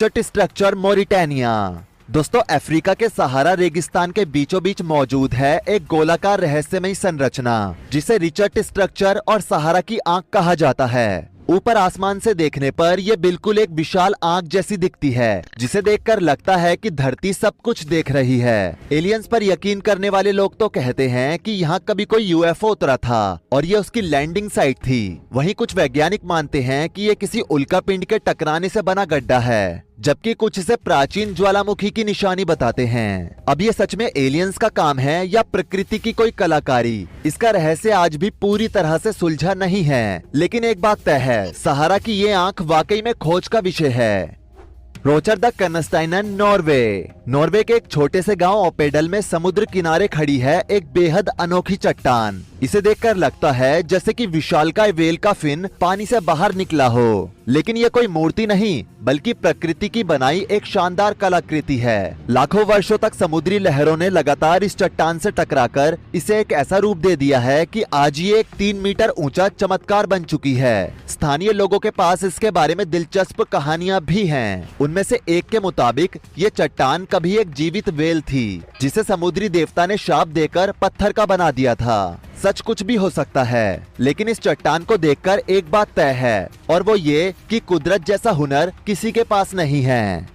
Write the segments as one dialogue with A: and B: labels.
A: Richard structure Mauritania. दोस्तों, Africa के सहारा रेगिस्तान के बीचों बीच मौजूद है एक गोलाकार रहस्यमयी संरचना जिसे रिचर्ड स्ट्रक्चर और सहारा की आंख कहा जाता है। ऊपर आसमान से देखने पर यह बिल्कुल एक विशाल आंख जैसी दिखती है, जिसे देखकर लगता है कि धरती सब कुछ देख रही है। एलियंस पर यकीन करने वाले लोग तो कहते हैं कि यहाँ कभी कोई यूएफओ उतरा था और ये उसकी लैंडिंग साइट थी। वहीं कुछ वैज्ञानिक मानते हैं कि ये किसी उल्कापिंड के टकराने से बना गड्ढा है, जबकि कुछ इसे प्राचीन ज्वालामुखी की निशानी बताते हैं। अब ये सच में एलियंस का काम है या प्रकृति की कोई कलाकारी, इसका रहस्य आज भी पूरी तरह से सुलझा नहीं है। लेकिन एक बात तय है, सहारा की ये आंख वाकई में खोज का विषय है। रोचर द कनस्टाइनन, नॉर्वे के एक छोटे से गांव ओपेडल में समुद्र किनारे खड़ी है एक बेहद अनोखी चट्टान। इसे देखकर लगता है जैसे कि विशालकाय व्हेल का फिन पानी से बाहर निकला हो, लेकिन ये कोई मूर्ति नहीं बल्कि प्रकृति की बनाई एक शानदार कलाकृति है। लाखों वर्षों तक समुद्री लहरों ने लगातार इस चट्टान से टकराकर इसे एक ऐसा रूप दे दिया है कि आज ये एक 3 मीटर ऊंचा चमत्कार बन चुकी है। स्थानीय लोगों के पास इसके बारे में दिलचस्प कहानियां भी हैं। उनमें से एक के मुताबिक ये चट्टान कभी एक जीवित व्हेल थी, जिसे समुद्री देवता ने शाप देकर पत्थर का बना दिया था। सच कुछ भी हो सकता है, लेकिन इस चट्टान को देखकर एक बात तय है, और वो ये कि कुदरत जैसा हुनर किसी के पास नहीं है।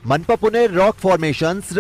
A: मनपपुने रॉक फॉर्मेशंस,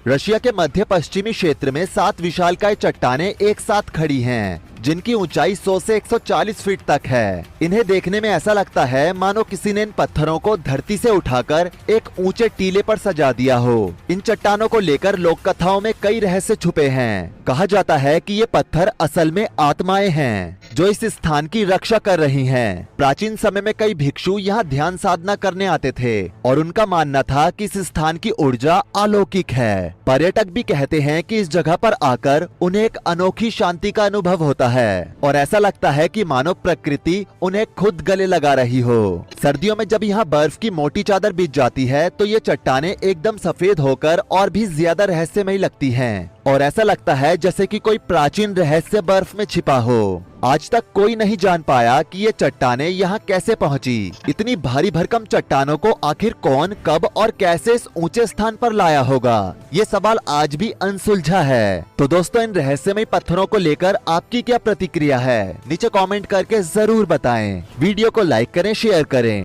A: रशिया के मध्य पश्चिमी क्षेत्र में 7 विशालकाय चट्टानें एक साथ खड़ी हैं, जिनकी ऊंचाई 100 से 140 फीट तक है। इन्हें देखने में ऐसा लगता है मानो किसी ने इन पत्थरों को धरती से उठाकर एक ऊंचे टीले पर सजा दिया हो। इन चट्टानों को लेकर लोक कथाओं में कई रहस्य छुपे हैं। कहा जाता है कि ये पत्थर असल में आत्माएं हैं जो इस स्थान की रक्षा कर रही हैं। प्राचीन समय में कई भिक्षु यहाँ ध्यान साधना करने आते थे और उनका मानना था कि इस स्थान की ऊर्जा अलौकिक है। पर्यटक भी कहते हैं कि इस जगह पर आकर उन्हें एक अनोखी शांति का अनुभव होता है और ऐसा लगता है कि मानो प्रकृति उन्हें खुद गले लगा रही हो। सर्दियों में जब यहाँ बर्फ की मोटी चादर बिछ जाती है तो ये चट्टानें एकदम सफेद होकर और भी ज्यादा रहस्यमयी लगती हैं और ऐसा लगता है जैसे कि कोई प्राचीन रहस्य बर्फ में छिपा हो। आज तक कोई नहीं जान पाया कि ये चट्टानें यहाँ कैसे पहुँची। इतनी भारी भरकम चट्टानों को आखिर कौन, कब और कैसे इस ऊंचे स्थान पर लाया होगा, ये सवाल आज भी अनसुलझा है। तो दोस्तों, इन रहस्यमयी पत्थरों को लेकर आपकी क्या प्रतिक्रिया है, नीचे कमेंट करके जरूर बताएं। वीडियो को लाइक करें, शेयर करें।